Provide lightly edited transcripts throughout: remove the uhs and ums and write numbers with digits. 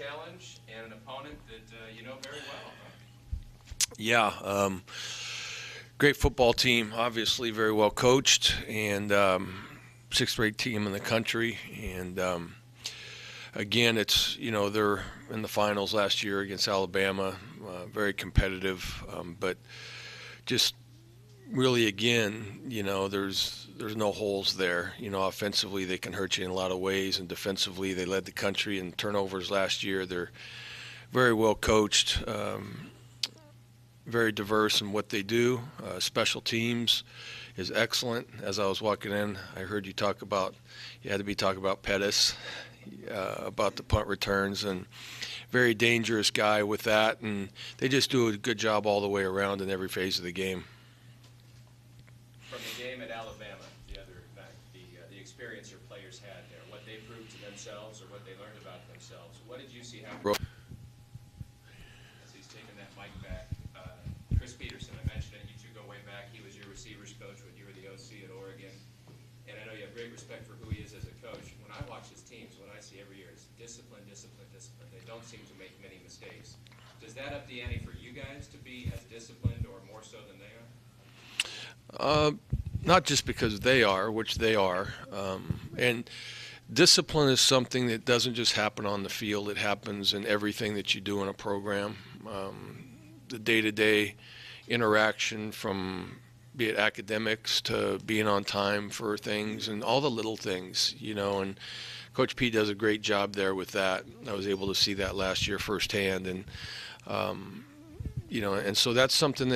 challenge and an opponent that you know very well. Huh? Yeah, great football team, obviously very well coached, and sixth-rate team in the country. And again, it's they're in the finals last year against Alabama, very competitive, but just really again, there's no holes there. Offensively they can hurt you in a lot of ways, and defensively they led the country in turnovers last year. They're very well coached. Very diverse in what they do. Special teams is excellent. As I was walking in, I heard you had to be talking about Pettis, about the punt returns, and very dangerous guy with that. And they just do a good job all the way around in every phase of the game. From the game at Alabama, the experience your players had there, what they proved to themselves or what they learned about themselves, what did you see happen? Great respect for who he is as a coach. When I watch his teams, what I see every year is discipline, discipline, discipline. They don't seem to make many mistakes. Does that up the ante for you guys to be as disciplined or more so than they are? Not just because they are, which they are. And discipline is something that doesn't just happen on the field. It happens in everything that you do in a program. The day-to-day interaction from be it academics to being on time for things and all the little things, and Coach P does a great job there with that. I was able to see that last year firsthand, and and so that's something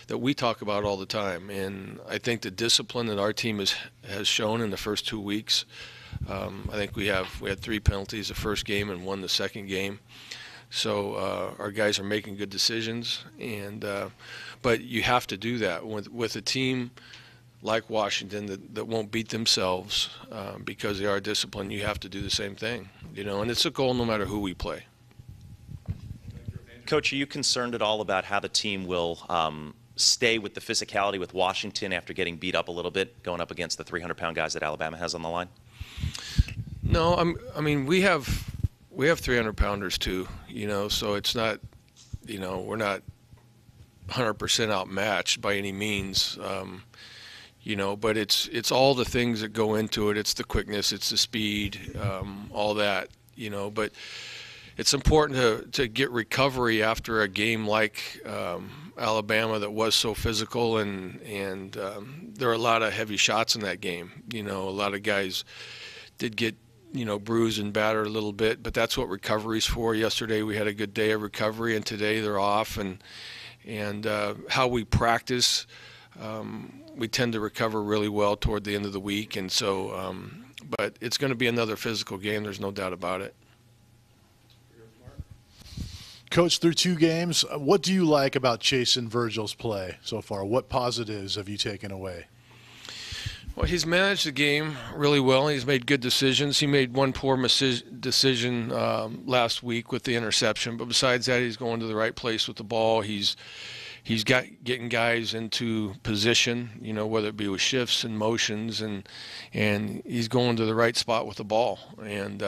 that we talk about all the time. And I think the discipline that our team has shown in the first 2 weeks, I think we had 3 penalties the first game and 1 the second game. So our guys are making good decisions, and but you have to do that with a team like Washington that won't beat themselves because they are disciplined. You have to do the same thing, and it's a goal no matter who we play. Coach, are you concerned at all about how the team will stay with the physicality with Washington after getting beat up a little bit, going up against the 300-pound guys that Alabama has on the line? No, I mean we have 300-pounders too, so it's not, we're not 100% outmatched by any means, but it's all the things that go into it. It's the quickness, it's the speed, all that, but it's important to get recovery after a game like Alabama that was so physical, and there are a lot of heavy shots in that game. A lot of guys did get bruised and battered a little bit, but that's what recovery's for. Yesterday we had a good day of recovery, and today they're off. And how we practice, we tend to recover really well toward the end of the week. And so, but it's going to be another physical game. There's no doubt about it. Coach, through 2 games, what do you like about Chase and Virgil's play so far? What positives have you taken away? Well, he's managed the game really well. He's made good decisions. He made one poor decision last week with the interception, but besides that, he's going to the right place with the ball. He's getting guys into position, whether it be with shifts and motions, and he's going to the right spot with the ball. And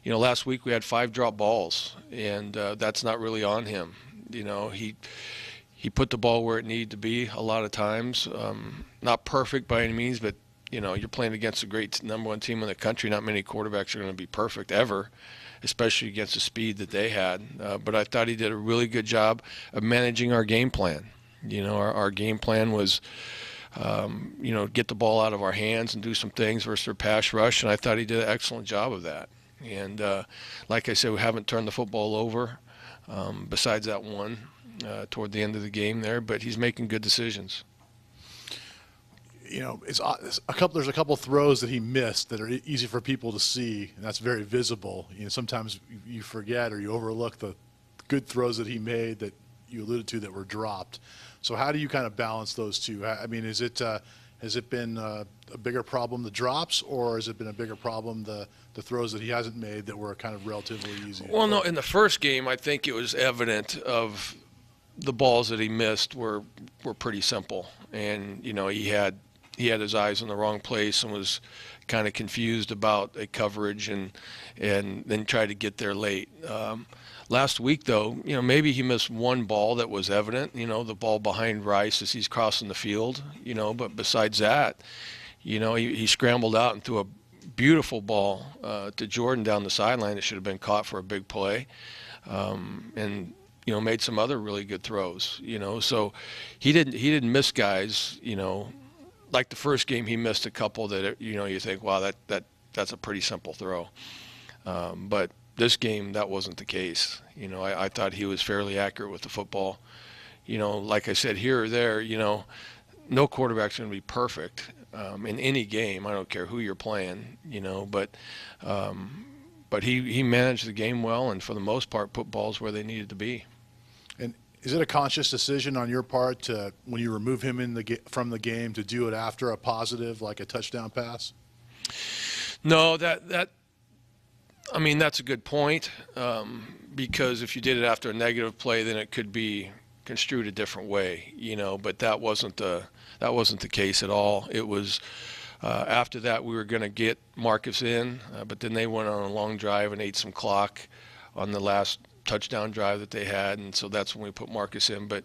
last week we had 5 drop balls, and that's not really on him. He put the ball where it needed to be a lot of times. Not perfect by any means, but you're playing against a great #1 team in the country. Not many quarterbacks are going to be perfect ever, especially against the speed that they had. But I thought he did a really good job of managing our game plan. Our game plan was, get the ball out of our hands and do some things versus their pass rush, and I thought he did an excellent job of that. And like I said, we haven't turned the football over besides that one toward the end of the game there, but he's making good decisions. There's a couple throws that he missed that are easy for people to see, and that's very visible. Sometimes you forget or you overlook the good throws that he made that you alluded to that were dropped. So how do you kind of balance those two? I mean, has it been a bigger problem, the drops, or has it been a bigger problem, the throws that he hasn't made that were kind of relatively easy? Well, no, in the first game, I think it was evident of the balls that he missed were pretty simple, and he had his eyes in the wrong place and was kind of confused about a coverage and then try to get there late. Last week, though, maybe he missed one ball that was evident, the ball behind Rice as he's crossing the field, but besides that, he scrambled out and threw a beautiful ball to Jordan down the sideline that should have been caught for a big play. And made some other really good throws, so he didn't miss guys, like the first game he missed a couple that, you think, wow, that's a pretty simple throw. But this game, that wasn't the case. I thought he was fairly accurate with the football. Like I said, here or there, no quarterback's going to be perfect in any game. I don't care who you're playing, but he managed the game well and for the most part put balls where they needed to be. And is it a conscious decision on your part to, when you remove him from the game, to do it after a positive, like a touchdown pass? No, I mean, that's a good point, because if you did it after a negative play, then it could be construed a different way, but that wasn't the case at all. It was after that we were going to get Marcus in, but then they went on a long drive and ate some clock on the last touchdown drive that they had, and so that's when we put Marcus in. But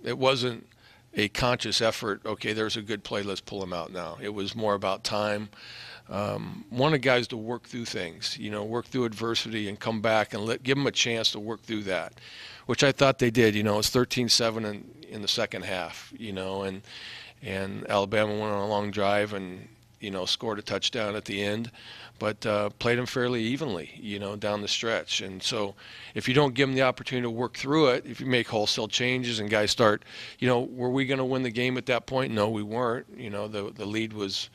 it wasn't a conscious effort, okay, there's a good play, let's pull him out now. It was more about time. Want the guys to work through things, work through adversity and come back and give them a chance to work through that, which I thought they did. It's 13-7 in the second half, and Alabama went on a long drive and, scored a touchdown at the end, but played them fairly evenly, down the stretch. And so if you don't give them the opportunity to work through it, if you make wholesale changes and guys start, were we going to win the game at that point? No, we weren't. The lead was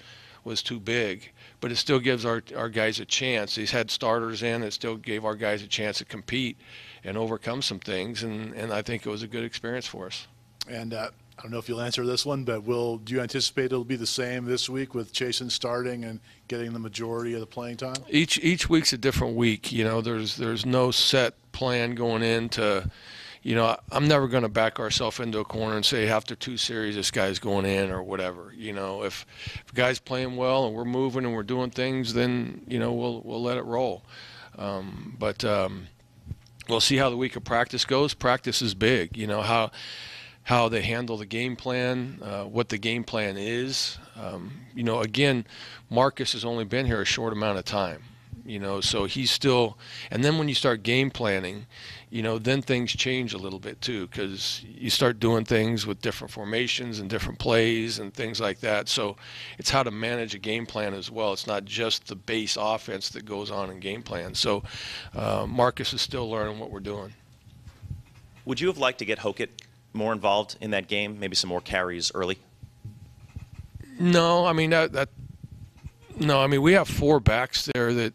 too big, but it still gives our guys a chance. He's had starters in. It still gave our guys a chance to compete and overcome some things, and I think it was a good experience for us. And I don't know if you'll answer this one, but do you anticipate it'll be the same this week with Chasen starting and getting the majority of the playing time? Each week's a different week. There's no set plan going into. I'm never going to back ourselves into a corner and say after 2 series this guy's going in or whatever. If a guy's playing well and we're moving and we're doing things, then we'll let it roll. But we'll see how the week of practice goes. Practice is big. How they handle the game plan, what the game plan is. Again, Marcus has only been here a short amount of time. So he's still, and then when you start game planning, then things change a little bit too, because you start doing things with different formations and different plays and things like that. So it's how to manage a game plan as well. It's not just the base offense that goes on in game plan. So Marcus is still learning what we're doing. Would you have liked to get Hokett more involved in that game, maybe some more carries early? No, I mean no, I mean we have 4 backs there that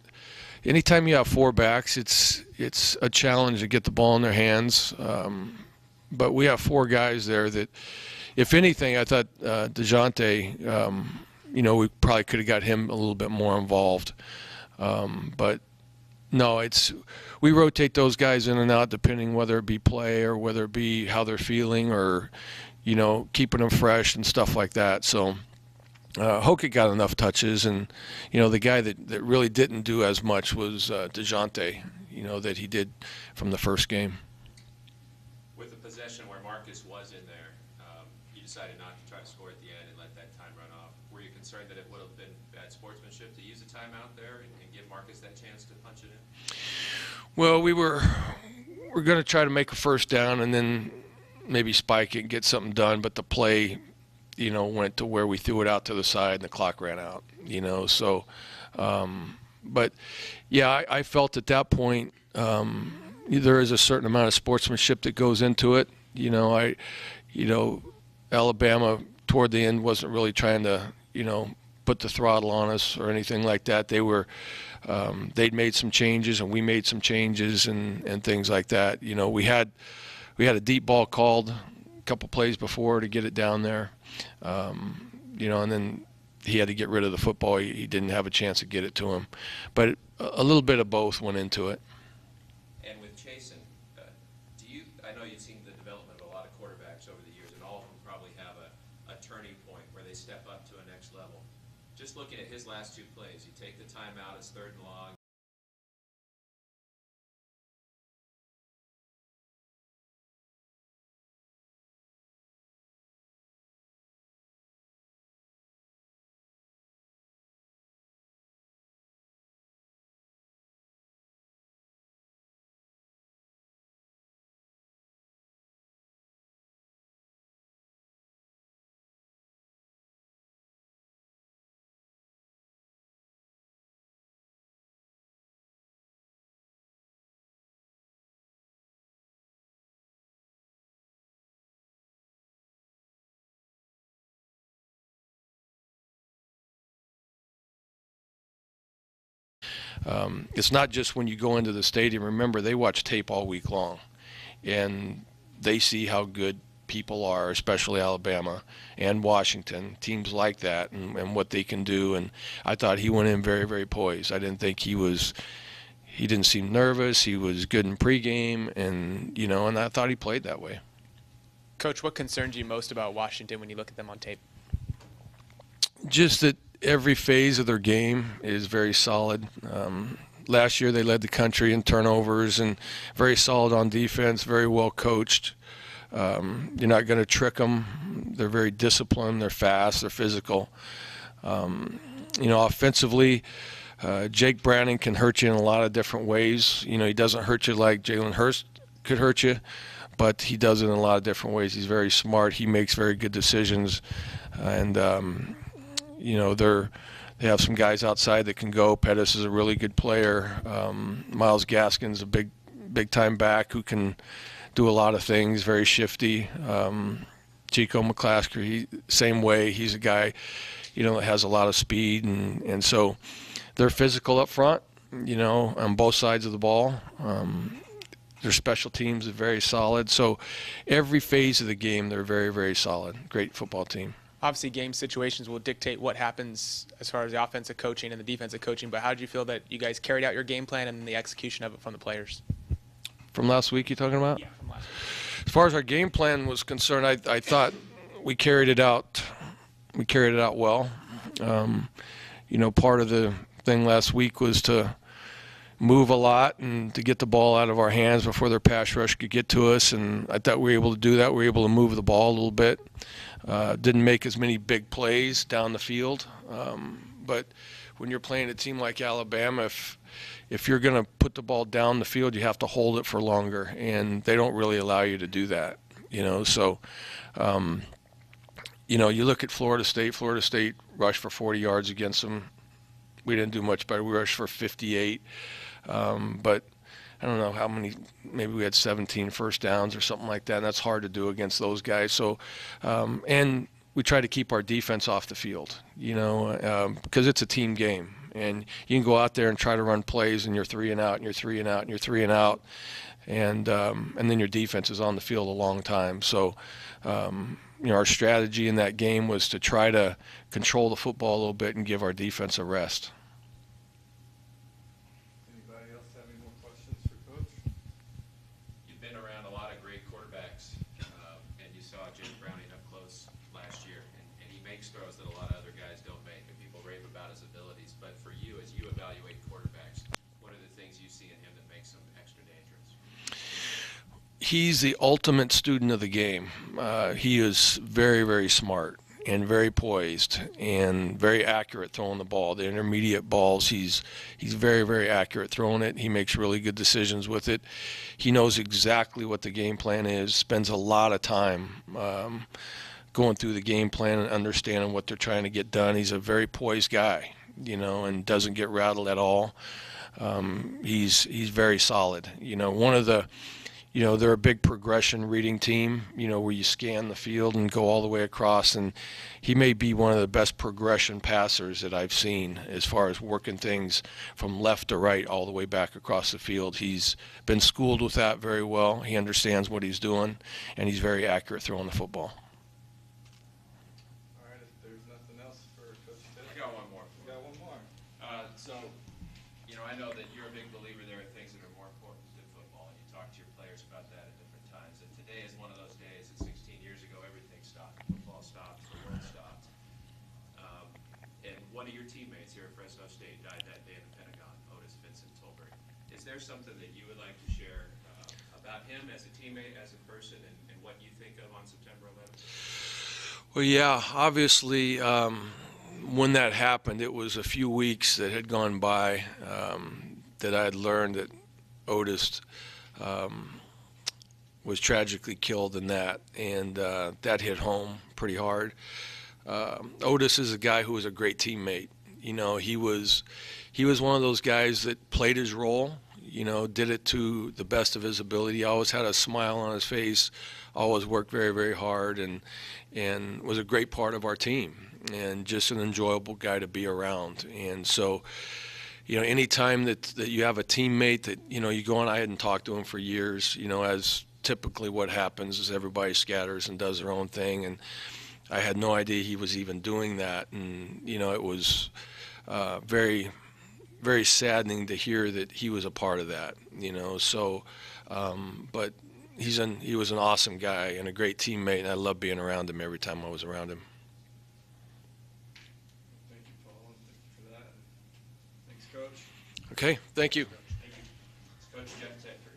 anytime you have 4 backs, it's a challenge to get the ball in their hands. But we have 4 guys there that, if anything, I thought DeJounte, we probably could have got him a little bit more involved. But no, we rotate those guys in and out depending whether it be play or whether it be how they're feeling or, keeping them fresh and stuff like that. So Hokett got enough touches, and the guy that really didn't do as much was DeJounte, that he did from the first game. With the possession where Marcus was in there, you decided not to try to score at the end and let that time run off. Were you concerned that it would have been bad sportsmanship to use a timeout there and give Marcus that chance to punch it in? Well, we're going to try to make a first down and then maybe spike it and get something done, but the play went to where we threw it out to the side and the clock ran out, so, but yeah, I felt at that point, there is a certain amount of sportsmanship that goes into it. Alabama toward the end wasn't really trying to, put the throttle on us or anything like that. They'd made some changes and we made some changes and things like that. We had a deep ball called a couple plays before to get it down there. And then he had to get rid of the football. He didn't have a chance to get it to him. But a little bit of both went into it. And with Chasen, I know you've seen the development of a lot of quarterbacks over the years, and all of them probably have a turning point where they step up to a next level. Just just looking at his last 2 plays, you take the timeout, it's 3rd and long. It's not just when you go into the stadium. Remember, they watch tape all week long, and they see how good people are, especially Alabama and Washington, teams like that, and what they can do. And I thought he went in very, very poised. I didn't think he didn't seem nervous. He was good in pregame, and and I thought he played that way. Coach, what concerns you most about Washington when you look at them on tape? Just that every phase of their game is very solid. Last year they led the country in turnovers and very solid on defense, very well coached. You're not going to trick them. They're very disciplined. They're fast. They're physical. Offensively, Jake Browning can hurt you in a lot of different ways. He doesn't hurt you like Jalen Hurst could hurt you, but he does it in a lot of different ways. He's very smart. He makes very good decisions, and they have some guys outside that can go. Pettis is a really good player. Miles Gaskin's a big time back who can do a lot of things, very shifty. Chico McClaskey, same way. He's a guy, that has a lot of speed, and so they're physical up front, on both sides of the ball. Their special teams are very solid. So every phase of the game, they're very, very solid. Great football team. Obviously, game situations will dictate what happens as far as the offensive coaching and the defensive coaching, but how did you feel that you guys carried out your game plan and the execution of it from the players? From last week, you talking about? Yeah, from last week. As far as our game plan was concerned, I thought we carried it out. We carried it out well. Part of the thing last week was to move a lot and to get the ball out of our hands before their pass rush could get to us, and I thought we were able to do that. We were able to move the ball a little bit. Didn't make as many big plays down the field, but when you're playing a team like Alabama, if you're going to put the ball down the field, you have to hold it for longer, and they don't really allow you to do that. So you look at Florida State. Florida State rushed for 40 yards against them. We didn't do much better. We rushed for 58, but I don't know how many, maybe we had 17 first downs or something like that, and that's hard to do against those guys. So, and we try to keep our defense off the field, because it's a team game. And you can go out there and try to run plays, and you're 3 and out, and you're 3 and out, and you're 3 and out, and then your defense is on the field a long time. So, our strategy in that game was to try to control the football a little bit and give our defense a rest. He's the ultimate student of the game. He is very, very smart and very poised and very accurate throwing the ball. The intermediate balls, he's very, very accurate throwing it. He makes really good decisions with it. He knows exactly what the game plan is, spends a lot of time going through the game plan and understanding what they're trying to get done. He's a very poised guy, and doesn't get rattled at all. He's very solid. One of the they're a big progression reading team, where you scan the field and go all the way across. And he may be one of the best progression passers that I've seen as far as working things from left to right all the way back across the field. He's been schooled with that very well. He understands what he's doing, and he's very accurate throwing the football. All right, if there's nothing else for Coach Tedford. I got one more. You got one more. I know that you're a big believer there are things that are more important than football. You talk to your players about that at different times. And today is one of those days that 16 years ago, everything stopped. Football stopped. The world stopped. And one of your is there something that you would like to share about him as a teammate, as a person, and what you think of on September 11th? Well, yeah, obviously, when that happened, it was a few weeks that had gone by that I had learned that Otis was tragically killed in that, and that hit home pretty hard. Otis is a guy who was a great teammate. You know, he was one of those guys that played his role, you know, did it to the best of his ability. He always had a smile on his face, always worked very, very hard, and was a great part of our team, and just an enjoyable guy to be around. And so, you know, anytime that you have a teammate that, you know, you go on, I hadn't talked to him for years, you know, as typically what happens is everybody scatters and does their own thing, and I had no idea he was even doing that. And, you know, it was very, very saddening to hear that he was a part of that, you know. So, but he was an awesome guy and a great teammate, and I loved being around him every time I was around him. Thank you, Paul, and thank you for that. Thanks, Coach. Okay, thank you. Thank you. Coach Jeff Tedford.